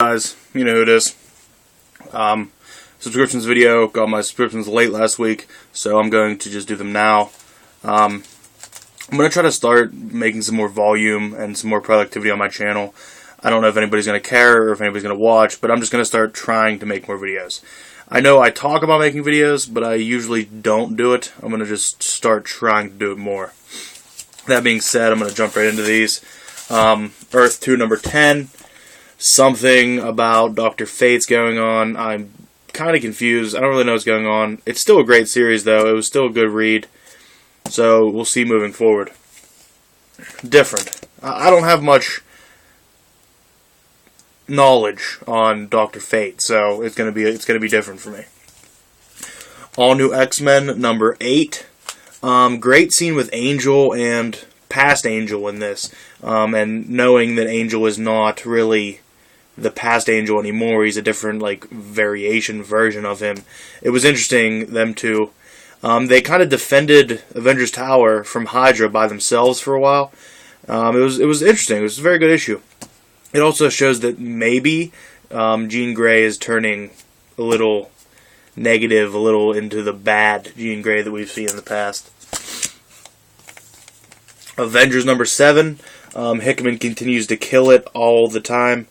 guys? You know who it is. Subscriptions video. Got my subscriptions late last week, so I'm going to just do them now. I'm going to try to start making some more volume and some more productivity on my channel. I don't know if anybody's going to care or if anybody's going to watch, but I'm just going to start trying to make more videos. I know I talk about making videos, but I usually don't do it. I'm going to just start trying to do it more. That being said, I'm going to jump right into these. Earth 2, number 10. Something about Dr. Fate's going on. I'm kind of confused. I don't really know what's going on. It's still a great series, though. It was still a good read. So, we'll see moving forward. Different. I don't have much knowledge on Dr. Fate, so it's gonna be different for me. All New X-Men, number 8. Great scene with Angel and past Angel in this. And knowing that Angel is not really the past Angel anymore, he's a different, variation version of him. It was interesting, them two. They kind of defended Avengers Tower from Hydra by themselves for a while. It was interesting. It was a very good issue. It also shows that maybe Jean Grey is turning a little negative, a little into the bad Jean Grey that we've seen in the past. Avengers number 7. Hickman continues to kill it all the time.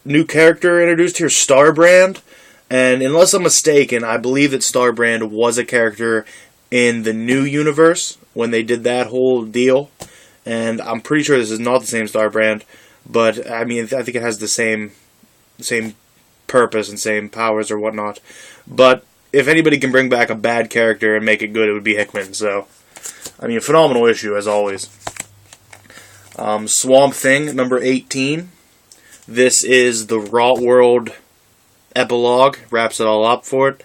New character introduced here, Starbrand. And unless I'm mistaken, I believe that Starbrand was a character in the new universe when they did that whole deal. And I'm pretty sure this is not the same Starbrand. But, I mean, I think it has the same purpose and same powers or whatnot. But if anybody can bring back a bad character and make it good, it would be Hickman. So, I mean, phenomenal issue, as always. Swamp Thing, number 18. This is the Rot World epilogue. Wraps it all up for it.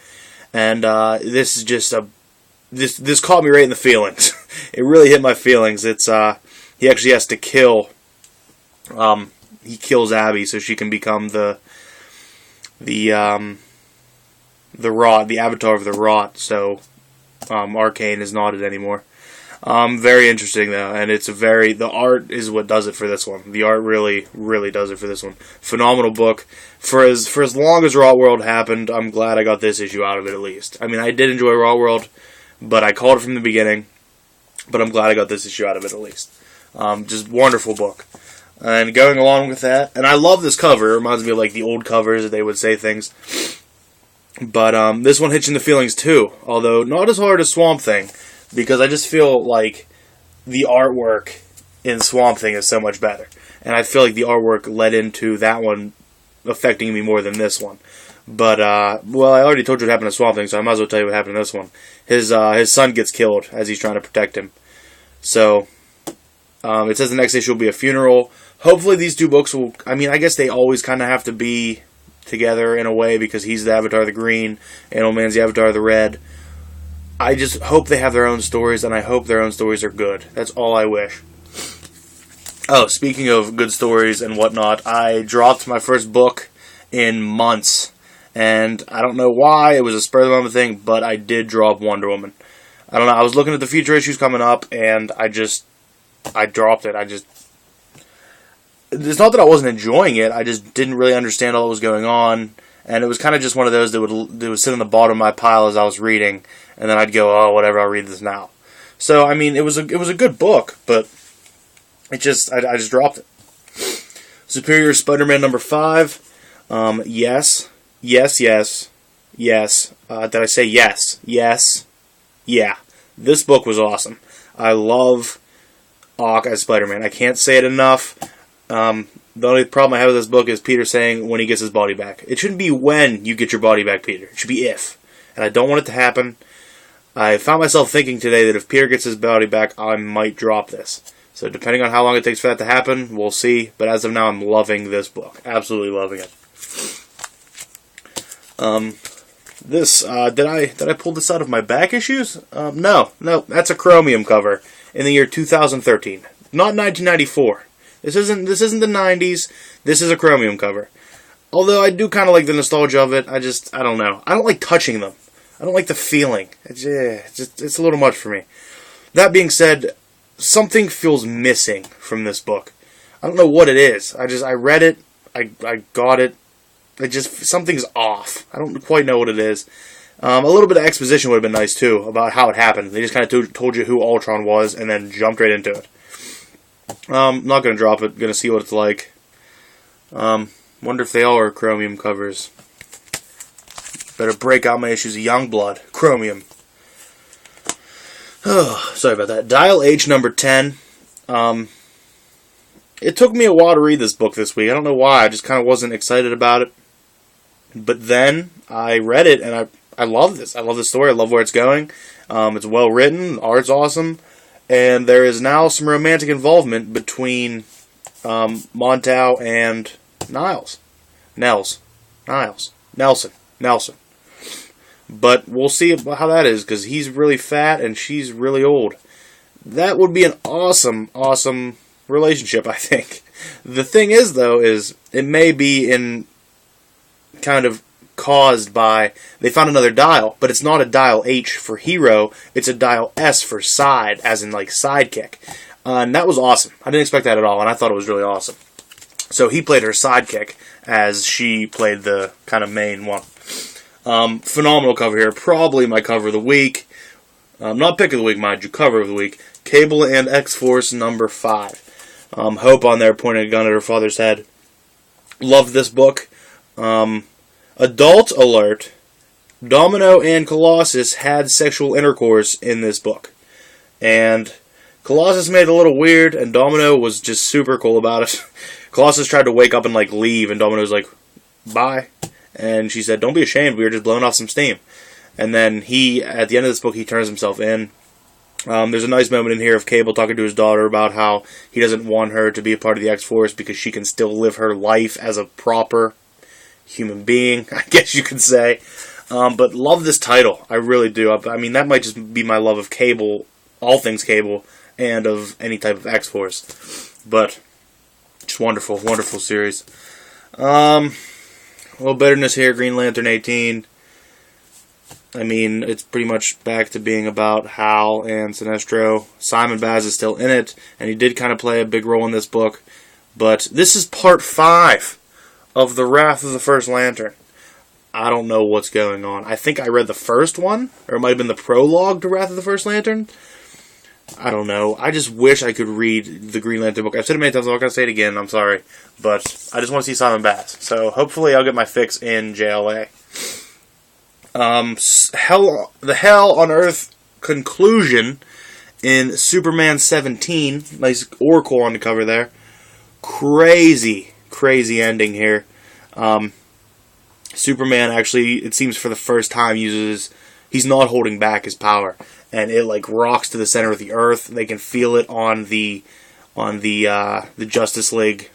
And this is just This caught me right in the feelings. It really hit my feelings. It's, he actually has to kill... he kills Abby so she can become the Rot, the avatar of the Rot, so Arcane is not it anymore. Very interesting though, and the art is what does it for this one. The art really, really does it for this one. Phenomenal book. For as long as Rot World happened, I'm glad I got this issue out of it at least. I mean, I did enjoy Rot World, but I called it from the beginning, but I'm glad I got this issue out of it at least. Just wonderful book. And going along with that, and I love this cover. It reminds me of the old covers that they would say things. But this one hits you in the feelings too, although not as hard as Swamp Thing, because I just feel like the artwork in Swamp Thing is so much better. And I feel like the artwork led into that one affecting me more than this one. But, well, I already told you what happened to Swamp Thing, so I might as well tell you what happened to this one. His son gets killed as he's trying to protect him. So, it says the next issue will be a funeral. Hopefully these two books will... I mean, I guess they always kind of have to be together in a way because he's the Avatar of the Green and Old Man's the Avatar of the Red. I just hope they have their own stories, and I hope their own stories are good. That's all I wish. Oh, speaking of good stories and whatnot, I dropped my first book in months. And I don't know why. It was a spur-of-the-moment thing, but I did drop Wonder Woman. I don't know. I was looking at the future issues coming up, and I dropped it. It's not that I wasn't enjoying it, I just didn't really understand all that was going on, and it was kind of just one of those that would sit on the bottom of my pile as I was reading, and then I'd go, oh, whatever, I'll read this now. So, I mean, it was a good book, but I just dropped it. Superior Spider-Man number 5, yes. Did I say yes? Yes. Yeah. This book was awesome. I love Ock as Spider-Man. I can't say it enough. The only problem I have with this book is Peter saying when he gets his body back. It shouldn't be when you get your body back, Peter. It should be if. And I don't want it to happen. I found myself thinking today that if Peter gets his body back, I might drop this. So depending on how long it takes for that to happen, we'll see. But as of now, I'm loving this book. Absolutely loving it. Did I pull this out of my back issues? No, that's a Chromium cover in the year 2013. Not 1994. This isn't the 90s. This is a Chromium cover. Although I do kind of like the nostalgia of it. I don't know. I don't like touching them. I don't like the feeling. It's a little much for me. That being said, something feels missing from this book. I don't know what it is. I read it. I got it. It just, something's off. I don't quite know what it is. A little bit of exposition would have been nice, too, about how it happened. They just kind of told you who Ultron was and then jumped right into it. I'm not going to drop it. Going to see what it's like. Wonder if they all are Chromium covers. Better break out my issues of Youngblood. Chromium. Oh, sorry about that. Dial H number 10. It took me a while to read this book this week. I don't know why. I just kind of wasn't excited about it. But then I read it, and I love this. I love the story. I love where it's going. It's well written. The art's awesome. And there is now some romantic involvement between Montow and Nelson. But we'll see how that is, because he's really fat and she's really old. That would be an awesome, awesome relationship, I think. The thing is, though, is it may be in kind of caused by, they found another dial, but it's not a dial H for hero, it's a dial S for side, as in like sidekick. And that was awesome. I didn't expect that at all, and I thought it was really awesome. So he played her sidekick as she played the kind of main one. Phenomenal cover here. Probably my cover of the week. Not pick of the week, mind you, cover of the week. Cable and X-Force number 5. Hope on there pointing a gun at her father's head. Loved this book. Adult alert. Domino and Colossus had sexual intercourse in this book. And Colossus made it a little weird, and Domino was just super cool about it. Colossus tried to wake up and like leave, and Domino was like, bye. And she said, don't be ashamed, we were just blowing off some steam. And then he, at the end of this book, he turns himself in. There's a nice moment in here of Cable talking to his daughter about how he doesn't want her to be a part of the X-Force because she can still live her life as a proper human being, I guess you could say. But love this title. I really do. I mean, that might just be my love of Cable, all things Cable, and of any type of X-Force. But just wonderful, wonderful series. A little bitterness here, Green Lantern 18. I mean, it's pretty much back to being about Hal and Sinestro. Simon Baz is still in it, and he did kind of play a big role in this book. But this is part 5 of The Wrath of the First Lantern. I don't know what's going on. I think I read the first one, or it might have been the prologue to Wrath of the First Lantern. I don't know. I just wish I could read the Green Lantern book. I've said it many times, I'm not going to say it again, I'm sorry. But I just want to see Simon Baz. So hopefully I'll get my fix in JLA. The Hell on Earth conclusion in Superman 17. Nice Oracle on the cover there. Crazy ending here. Superman actually, it seems for the first time, he's not holding back his power. And it like rocks to the center of the earth. They can feel it on the Justice League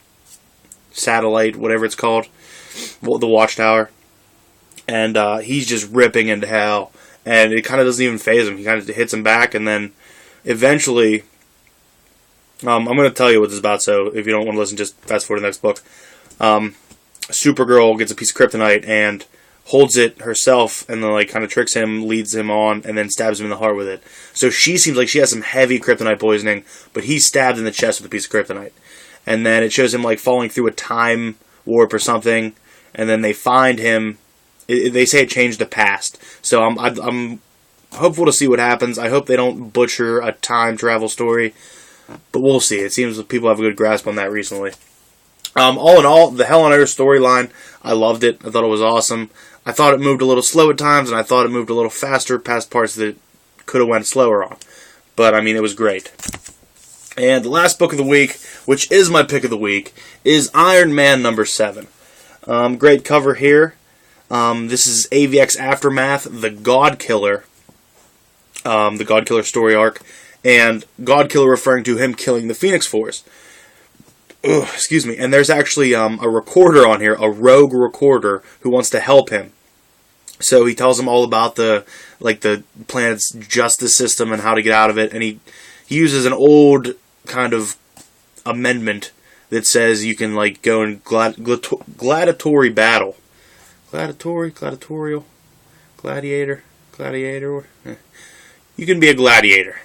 satellite, whatever it's called, the Watchtower. And he's just ripping into hell, and it kind of doesn't even faze him. He kind of hits him back, and then eventually, I'm going to tell you what this is about. So if you don't want to listen, just fast forward to the next book. Supergirl gets a piece of kryptonite and holds it herself, and then like kind of tricks him, leads him on, and then stabs him in the heart with it. So she seems like she has some heavy kryptonite poisoning, but he's stabbed in the chest with a piece of kryptonite. And then it shows him like falling through a time warp or something, and then they find him. They say it changed the past, so I'm hopeful to see what happens. I hope they don't butcher a time travel story, but we'll see. It seems that people have a good grasp on that recently. All in all, the Hell on Earth storyline, I loved it. I thought it was awesome. I thought it moved a little slow at times, and I thought it moved a little faster past parts that it could have went slower on. But, I mean, it was great. And the last book of the week, which is my pick of the week, is Iron Man number 7. Great cover here. This is AVX Aftermath, the God Killer story arc, and God Killer referring to him killing the Phoenix Force. Ugh, excuse me. And there's actually a recorder on here, a rogue recorder, who wants to help him. So he tells him all about the planet's justice system and how to get out of it, and he uses an old kind of amendment that says you can like go in gladiatory battle. Gladiatorial, gladiator. You can be a gladiator,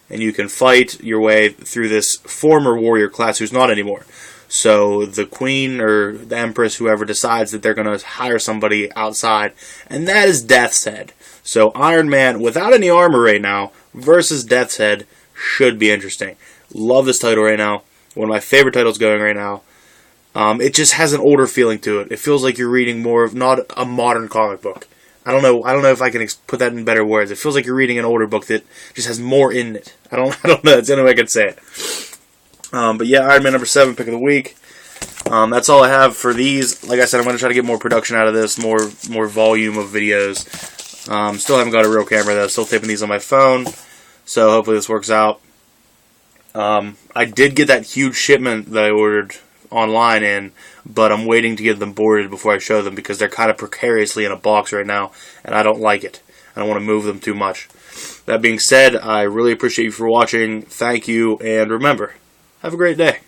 and you can fight your way through this former warrior class who's not anymore. So the Queen or the Empress, whoever decides that they're going to hire somebody outside, and that is Death's Head. So Iron Man, without any armor right now, versus Death's Head should be interesting. Love this title right now. One of my favorite titles going right now. It just has an older feeling to it. It feels like you're reading more of not a modern comic book. I don't know if I can put that in better words. It feels like you're reading an older book that just has more in it. I don't know. That's the only way I can say it. But yeah, Iron Man number 7, pick of the week. That's all I have for these. Like I said, I'm going to try to get more production out of this, more volume of videos. Still haven't got a real camera though. Still taping these on my phone. So hopefully this works out. I did get that huge shipment that I ordered online in, but I'm waiting to get them boarded before I show them because they're kind of precariously in a box right now, and I don't like it. I don't want to move them too much. That being said, I really appreciate you for watching. Thank you, and remember, have a great day.